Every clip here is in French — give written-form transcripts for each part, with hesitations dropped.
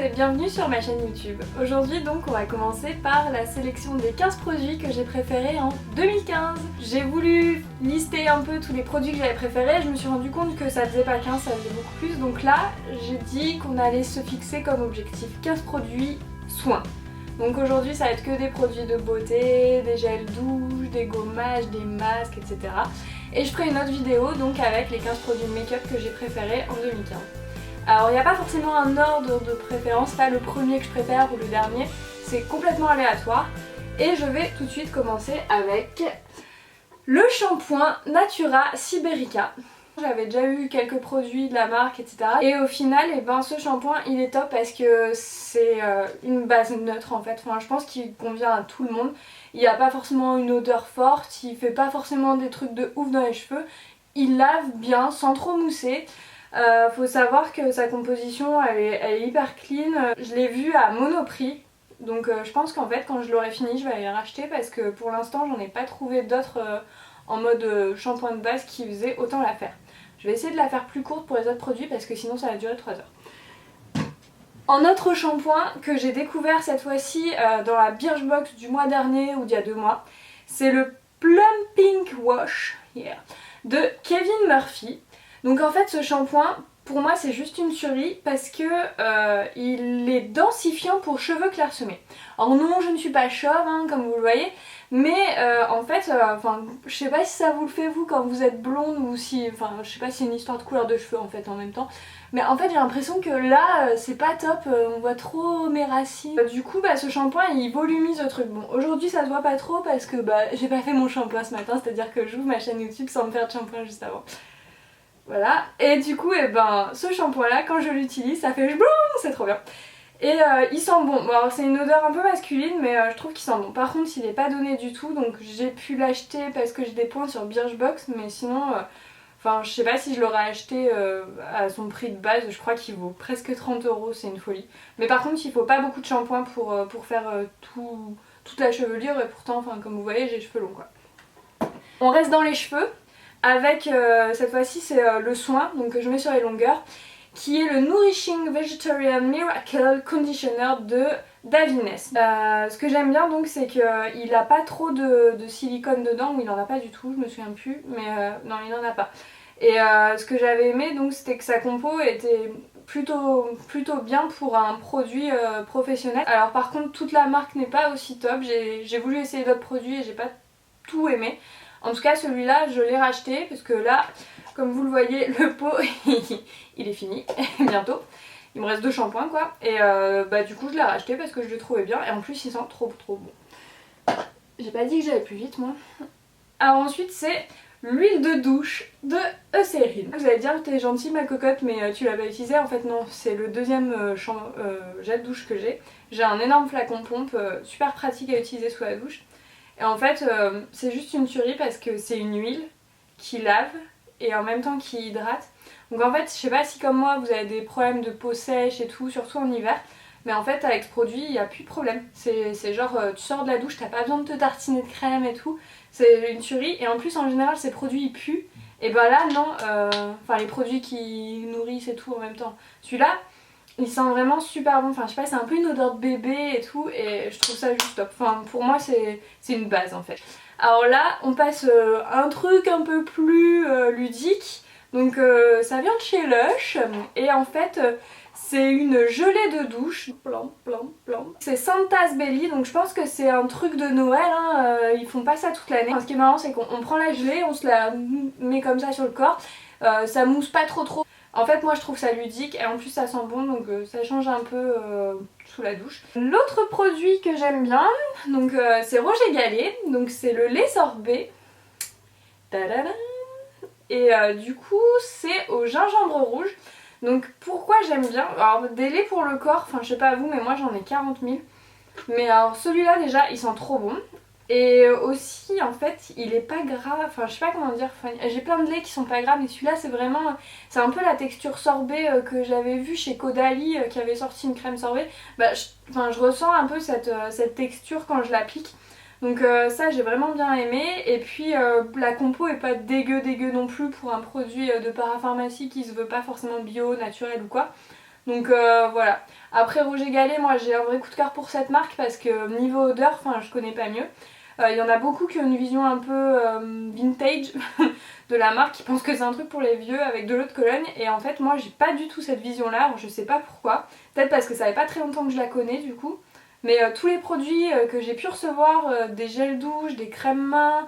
et bienvenue sur ma chaîne YouTube. Aujourd'hui donc on va commencer par la sélection des 15 produits que j'ai préférés en 2015. J'ai voulu lister un peu tous les produits que j'avais préférés, je me suis rendu compte que ça faisait pas 15, ça faisait beaucoup plus. Donc là j'ai dit qu'on allait se fixer comme objectif 15 produits soins. Donc aujourd'hui ça va être que des produits de beauté, des gels douche, des gommages, des masques, etc. Et je ferai une autre vidéo donc avec les 15 produits de make-up que j'ai préférés en 2015. Alors il n'y a pas forcément un ordre de préférence, pas le premier que je préfère ou le dernier, c'est complètement aléatoire. Et je vais tout de suite commencer avec le shampoing Natura Siberica. J'avais déjà eu quelques produits de la marque, etc. Et au final, ce shampoing il est top parce que c'est une base neutre en fait. Enfin, je pense qu'il convient à tout le monde. Il n'y a pas forcément une odeur forte, il fait pas forcément des trucs de ouf dans les cheveux. Il lave bien sans trop mousser. Faut savoir que sa composition elle est hyper clean. Je l'ai vu à Monoprix. Donc je pense qu'en fait quand je l'aurai fini je vais aller racheter parce que pour l'instant j'en ai pas trouvé d'autres en mode shampoing de base qui faisait autant l'affaire. Je vais essayer de la faire plus courte pour les autres produits parce que sinon ça va durer 3 heures. En autre shampoing que j'ai découvert cette fois-ci dans la Birchbox du mois dernier ou d'il y a 2 mois, c'est le Plum Pink Wash de Kevin Murphy. Donc en fait ce shampoing pour moi c'est juste une tuerie parce que il est densifiant pour cheveux clairsemés. Alors non je ne suis pas chauve hein, comme vous le voyez, mais en fait je sais pas si ça vous le fait vous quand vous êtes blonde ou si, je sais pas si c'est une histoire de couleur de cheveux en fait en même temps. Mais en fait j'ai l'impression que là c'est pas top, on voit trop mes racines. Du coup ce shampoing il volumise le truc. Bon aujourd'hui ça se voit pas trop parce que j'ai pas fait mon shampoing ce matin, c'est à dire que j'ouvre ma chaîne YouTube sans me faire de shampoing juste avant. Voilà, et du coup ce shampoing là quand je l'utilise ça fait boum, c'est trop bien. Et il sent bon, alors c'est une odeur un peu masculine mais je trouve qu'il sent bon. Par contre il est pas donné du tout donc j'ai pu l'acheter parce que j'ai des points sur Birchbox mais sinon je sais pas si je l'aurais acheté à son prix de base, je crois qu'il vaut presque 30 €, c'est une folie. Mais par contre il faut pas beaucoup de shampoing pour faire toute la chevelure et pourtant comme vous voyez j'ai les cheveux longs quoi. On reste dans les cheveux. Avec cette fois-ci c'est le soin donc que je mets sur les longueurs qui est le Nourishing Vegetarian Miracle Conditioner de Davines. Ce que j'aime bien donc c'est qu'il a pas trop de silicone dedans, ou il en a pas du tout, je me souviens plus, mais non il en a pas. Et ce que j'avais aimé donc c'était que sa compo était plutôt bien pour un produit professionnel. Alors par contre toute la marque n'est pas aussi top, j'ai voulu essayer d'autres produits et j'ai pas tout aimé. En tout cas celui-là je l'ai racheté parce que là comme vous le voyez le pot il est fini bientôt. Il me reste 2 shampoings quoi et du coup je l'ai racheté parce que je le trouvais bien et en plus il sent trop bon. J'ai pas dit que j'allais plus vite moi. Alors ensuite c'est l'huile de douche de Eucerin. Vous allez dire que t'es gentille ma cocotte mais tu l'as pas utilisé. En fait non, c'est le deuxième gel douche que j'ai. J'ai un énorme flacon pompe super pratique à utiliser sous la douche. Et en fait c'est juste une tuerie parce que c'est une huile qui lave et en même temps qui hydrate. Donc en fait je sais pas si comme moi vous avez des problèmes de peau sèche et tout, surtout en hiver. Mais en fait avec ce produit il n'y a plus de problème. C'est genre tu sors de la douche, t'as pas besoin de te tartiner de crème et tout. C'est une tuerie et en plus en général ces produits ils puent. Et là non, les produits qui nourrissent et tout en même temps. Celui-là il sent vraiment super bon, je sais pas, c'est un peu une odeur de bébé et tout et je trouve ça juste top. Pour moi c'est une base en fait. Alors là on passe à un truc un peu plus ludique. Donc ça vient de chez Lush et en fait c'est une gelée de douche. C'est Santa's Belly, donc je pense que c'est un truc de Noël, hein. Ils font pas ça toute l'année. Ce qui est marrant c'est qu'on prend la gelée, on se la met comme ça sur le corps, ça mousse pas trop. En fait moi je trouve ça ludique et en plus ça sent bon donc ça change un peu sous la douche. L'autre produit que j'aime bien, donc c'est Roger Gallet, donc c'est le lait sorbet. Tadadam. Et du coup c'est au gingembre rouge. Donc pourquoi j'aime bien, alors des laits pour le corps, je sais pas vous mais moi j'en ai 40 000. Mais alors celui-là déjà il sent trop bon. Et aussi en fait il est pas gras, je sais pas comment dire, j'ai plein de laits qui sont pas gras mais celui-là c'est vraiment, c'est un peu la texture sorbet que j'avais vu chez Caudalie qui avait sorti une crème sorbet. Je ressens un peu cette texture quand je l'applique. Donc ça j'ai vraiment bien aimé et puis la compo est pas dégueu non plus pour un produit de parapharmacie qui se veut pas forcément bio, naturel ou quoi. Donc voilà. Après Rouge et Gallet, moi j'ai un vrai coup de cœur pour cette marque parce que niveau odeur, enfin je connais pas mieux. Il y en a beaucoup qui ont une vision un peu vintage de la marque, qui pensent que c'est un truc pour les vieux avec de l'eau de Cologne. Et en fait moi j'ai pas du tout cette vision là, alors je sais pas pourquoi. Peut-être parce que ça fait pas très longtemps que je la connais du coup. Mais tous les produits que j'ai pu recevoir, des gels douche, des crèmes mains,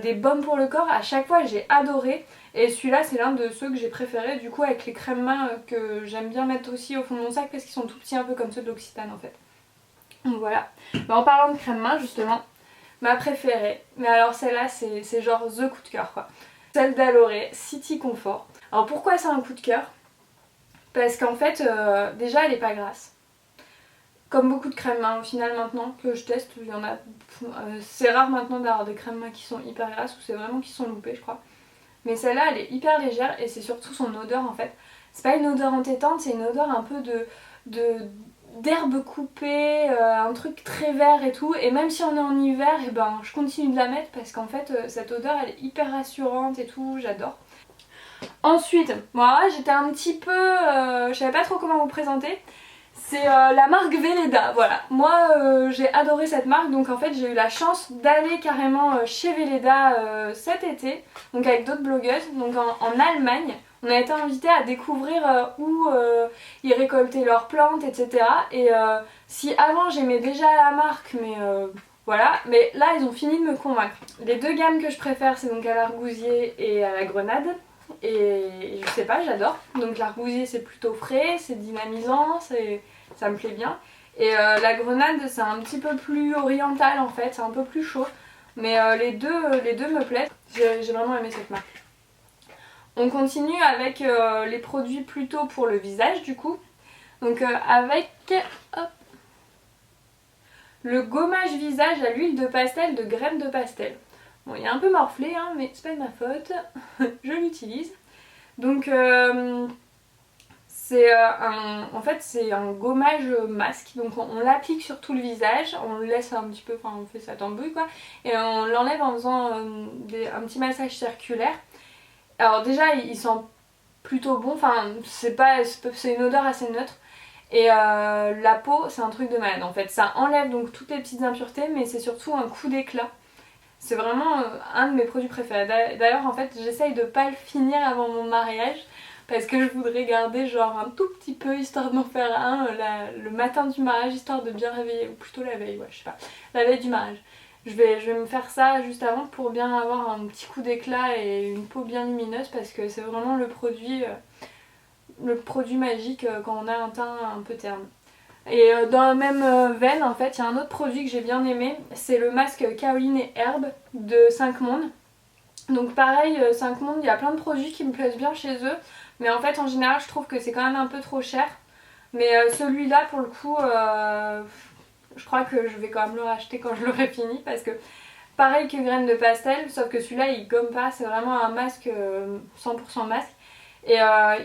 des baumes pour le corps, à chaque fois j'ai adoré. Et celui-là c'est l'un de ceux que j'ai préféré du coup, avec les crèmes mains que j'aime bien mettre aussi au fond de mon sac parce qu'ils sont tout petits, un peu comme ceux de l'Occitane en fait. Donc voilà. Mais en parlant de crème main justement, ma préférée, mais alors celle-là c'est genre the coup de cœur quoi. Celle d'Aloré, City Confort. Alors pourquoi c'est un coup de cœur? Parce qu'en fait déjà elle est pas grasse. Comme beaucoup de crèmes mains au final maintenant que je teste, il y en a. C'est rare maintenant d'avoir des crèmes mains qui sont hyper grasses ou c'est vraiment qui sont loupées je crois. Mais celle-là elle est hyper légère et c'est surtout son odeur en fait. C'est pas une odeur entêtante, c'est une odeur un peu d'herbe coupée, un truc très vert et tout. Et même si on est en hiver, et ben je continue de la mettre parce qu'en fait cette odeur elle est hyper rassurante et tout, j'adore. Ensuite, moi j'étais un petit peu, je savais pas trop comment vous présenter. C'est la marque Velleda, voilà. Moi j'ai adoré cette marque, donc en fait j'ai eu la chance d'aller carrément chez Velleda cet été, donc avec d'autres blogueuses, donc en Allemagne. On a été invités à découvrir où ils récoltaient leurs plantes, etc. Et si avant j'aimais déjà la marque, mais voilà, mais là ils ont fini de me convaincre. Les deux gammes que je préfère, c'est donc à l'argousier et à la grenade. Et je sais pas, j'adore. Donc l'argousier c'est plutôt frais, c'est dynamisant, ça me plaît bien. Et la grenade c'est un petit peu plus oriental en fait, c'est un peu plus chaud. Mais les deux me plaisent. J'ai vraiment aimé cette marque. On continue avec les produits plutôt pour le visage du coup. Donc avec hop, le gommage visage à l'huile de pastel de graines de pastel. Bon, il est un peu morflé, hein, mais c'est pas de ma faute, je l'utilise. Donc en fait c'est un gommage masque, donc on l'applique sur tout le visage, on le laisse un petit peu, enfin on fait sa tambouille quoi, et on l'enlève en faisant un petit massage circulaire. Alors déjà il sent plutôt bon, enfin c'est une odeur assez neutre. Et la peau c'est un truc de malade en fait, ça enlève donc toutes les petites impuretés mais c'est surtout un coup d'éclat. C'est vraiment un de mes produits préférés. D'ailleurs en fait j'essaye de pas le finir avant mon mariage parce que je voudrais garder genre un tout petit peu histoire de m'en faire un le matin du mariage, histoire de bien réveiller, ou plutôt la veille, ouais je sais pas, la veille du mariage. Je vais me faire ça juste avant pour bien avoir un petit coup d'éclat et une peau bien lumineuse parce que c'est vraiment le produit magique quand on a un teint un peu terne. Et dans la même veine en fait il y a un autre produit que j'ai bien aimé, c'est le masque Kaoline et Herbe de 5 Mondes. Donc pareil 5 Mondes, il y a plein de produits qui me plaisent bien chez eux, mais en fait en général je trouve que c'est quand même un peu trop cher. Mais celui-là pour le coup je crois que je vais quand même le racheter quand je l'aurai fini parce que pareil que Graines de Pastel, sauf que celui-là il gomme pas, c'est vraiment un masque 100% masque. Et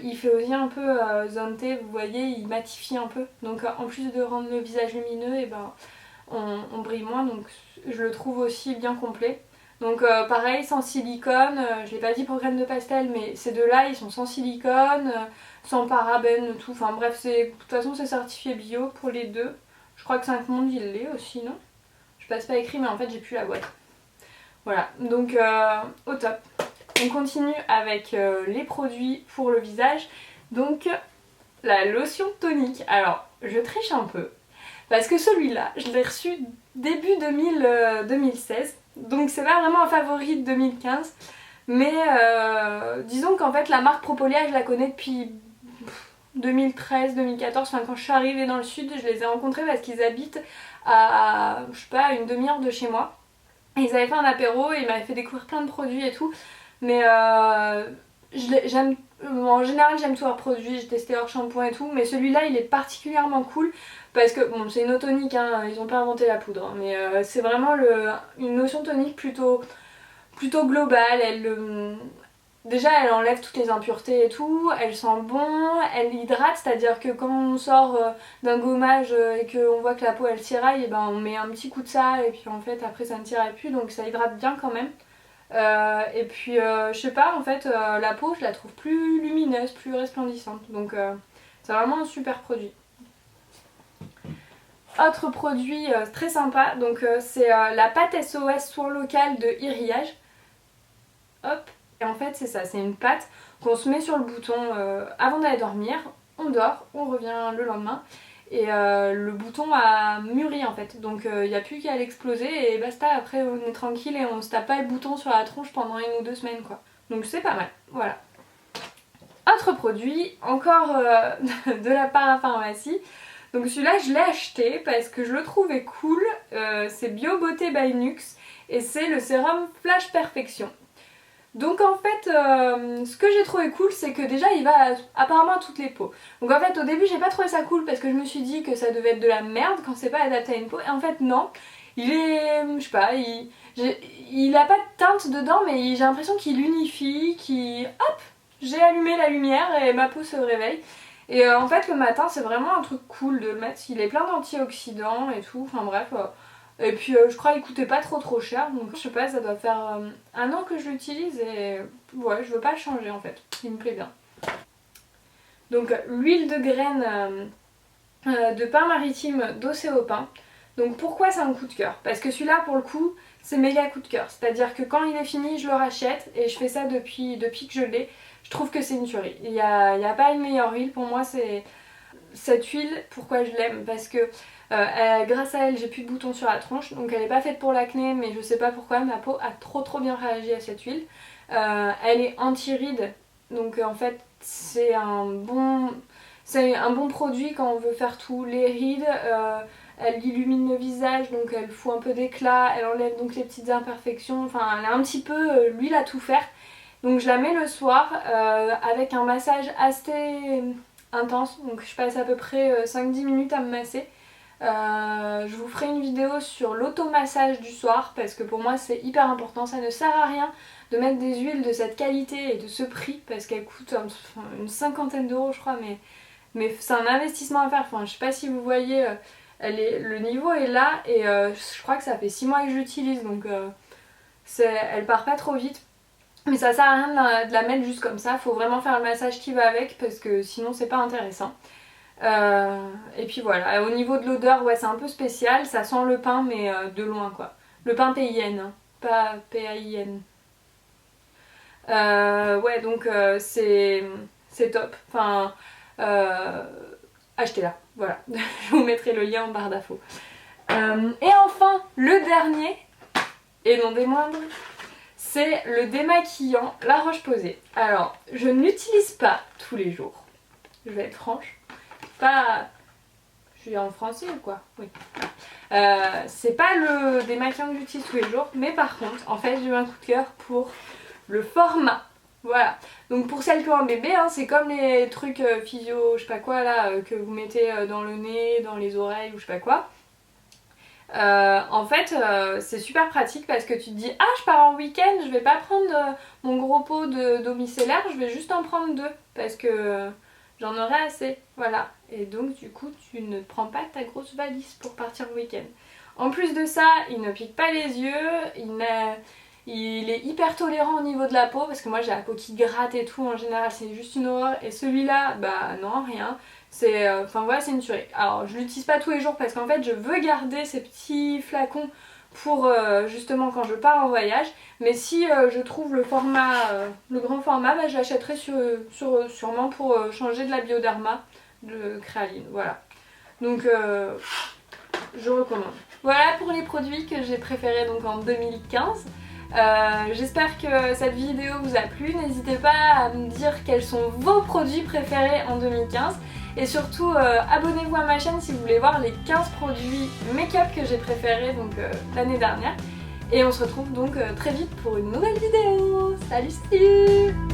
il fait aussi un peu zone T, vous voyez, il matifie un peu. Donc en plus de rendre le visage lumineux, et ben, on brille moins, donc je le trouve aussi bien complet. Donc pareil, sans silicone, je l'ai pas dit pour Graines de Pastel, mais ces deux-là, ils sont sans silicone, sans parabènes, tout. Enfin bref, de toute façon c'est certifié bio pour les deux. Je crois que 5 Mondes il l'est aussi, non? Je passe pas écrit, mais en fait j'ai plus la boîte. Voilà, donc au top. On continue avec les produits pour le visage. Donc la lotion tonique. Alors je triche un peu parce que celui-là je l'ai reçu début 2016. Donc c'est pas vraiment un favori de 2015. Mais disons qu'en fait la marque Propolia je la connais depuis 2013-2014. Enfin quand je suis arrivée dans le sud je les ai rencontrés parce qu'ils habitent à je sais pas à une demi-heure de chez moi. Et ils avaient fait un apéro et ils m'avaient fait découvrir plein de produits et tout. Mais j'aime, en général j'aime tous leurs produits, j'ai testé leur shampoing et tout, mais celui-là il est particulièrement cool parce que bon c'est une eau tonique, hein, ils ont pas inventé la poudre, hein, mais c'est vraiment une lotion tonique plutôt globale. Déjà elle enlève toutes les impuretés et tout, elle sent bon, elle hydrate, c'est-à-dire que quand on sort d'un gommage et qu'on voit que la peau elle tiraille, et ben on met un petit coup de ça et puis en fait après ça ne tiraille plus, donc ça hydrate bien quand même. Et puis je sais pas en fait la peau je la trouve plus lumineuse, plus resplendissante, donc C'est vraiment un super produit. Autre produit très sympa, donc c'est la pâte SOS soin local de Iriage. Hop, et en fait c'est ça, c'est une pâte qu'on se met sur le bouton avant d'aller dormir, on dort, on revient le lendemain et le bouton a mûri en fait, donc il n'y a plus qu'à l'exploser et basta, après on est tranquille et on se tape pas le bouton sur la tronche pendant 1 ou 2 semaines quoi. Donc c'est pas mal, voilà. Autre produit, encore de la parapharmacie. Donc celui-là je l'ai acheté parce que je le trouvais cool, c'est Bio Beauté by Nuxe et c'est le sérum Flash Perfection. Donc en fait ce que j'ai trouvé cool c'est que déjà il va apparemment à toutes les peaux. Donc en fait au début j'ai pas trouvé ça cool parce que je me suis dit que ça devait être de la merde quand c'est pas adapté à une peau et en fait non, il est, je sais pas, il a pas de teinte dedans mais j'ai l'impression qu'il unifie, hop, j'ai allumé la lumière et ma peau se réveille. Et en fait le matin c'est vraiment un truc cool de le mettre, il est plein d'antioxydants et tout, enfin bref. Et puis je crois qu'il coûtait pas trop cher, donc je sais pas, ça doit faire 1 an que je l'utilise et ouais, je veux pas le changer en fait, il me plaît bien. Donc l'huile de graines de pain maritime d'Océo Pain. Donc pourquoi c'est un coup de cœur? Parce que celui-là pour le coup c'est méga coup de cœur, c'est-à-dire que quand il est fini je le rachète et je fais ça depuis que je l'ai. Je trouve que c'est une tuerie. Il n'y a pas une meilleure huile. Pour moi, c'est cette huile. Pourquoi je l'aime? Parce que grâce à elle, j'ai plus de boutons sur la tronche. Donc elle n'est pas faite pour l'acné, mais je sais pas pourquoi. Ma peau a trop bien réagi à cette huile. Elle est anti-rides. Donc en fait, c'est un bon produit quand on veut faire tous les rides. Elle illumine le visage, donc elle fout un peu d'éclat. Elle enlève donc les petites imperfections. Enfin, elle a un petit peu l'huile à tout faire. Donc je la mets le soir avec un massage assez intense, donc je passe à peu près 5-10 minutes à me masser. Je vous ferai une vidéo sur l'automassage du soir parce que pour moi c'est hyper important, ça ne sert à rien de mettre des huiles de cette qualité et de ce prix parce qu'elles coûtent une 50aine d'euros je crois, mais c'est un investissement à faire. Enfin, je sais pas si vous voyez, le niveau est là et je crois que ça fait 6 mois que j'utilise, donc elle part pas trop vite. Mais ça sert à rien de la mettre juste comme ça, faut vraiment faire le massage qui va avec parce que sinon c'est pas intéressant. Et puis voilà, au niveau de l'odeur, ouais c'est un peu spécial, ça sent le pain mais de loin quoi. Le pain PIN, hein, pas PAIN. Ouais donc c'est top, enfin achetez-la, voilà. Je vous mettrai le lien en barre d'infos. Et enfin le dernier, et non des moindres, c'est le démaquillant La Roche-Posay. Alors, je ne l'utilise pas tous les jours. Je vais être franche. Pas... Je suis en français ou quoi? Oui. C'est pas le démaquillant que j'utilise tous les jours. Mais par contre, en fait, j'ai eu un coup de cœur pour le format. Voilà. Donc pour celles qui ont un bébé, hein, c'est comme les trucs physio, je sais pas quoi là, que vous mettez dans le nez, dans les oreilles ou je sais pas quoi. En fait c'est super pratique parce que tu te dis ah je pars en week-end, je vais pas prendre mon gros pot d'eau micellaire, je vais juste en prendre 2 parce que j'en aurai assez, voilà. Et donc du coup tu ne prends pas ta grosse valise pour partir en week-end. En plus de ça il ne pique pas les yeux, il est hyper tolérant au niveau de la peau parce que moi j'ai la peau qui gratte et tout, en général c'est juste une horreur, et celui-là bah non rien. Enfin voilà, c'est une tuerie. Alors je l'utilise pas tous les jours parce qu'en fait je veux garder ces petits flacons pour justement quand je pars en voyage. Mais si je trouve le format, le grand format, bah, je l'achèterai sûrement pour changer de la Bioderma de Créaline. Voilà. Donc je recommande. Voilà pour les produits que j'ai préférés donc en 2015. J'espère que cette vidéo vous a plu. N'hésitez pas à me dire quels sont vos produits préférés en 2015. Et surtout abonnez-vous à ma chaîne si vous voulez voir les 15 produits make-up que j'ai préférés donc l'année dernière. Et on se retrouve donc très vite pour une nouvelle vidéo. Salut, salut!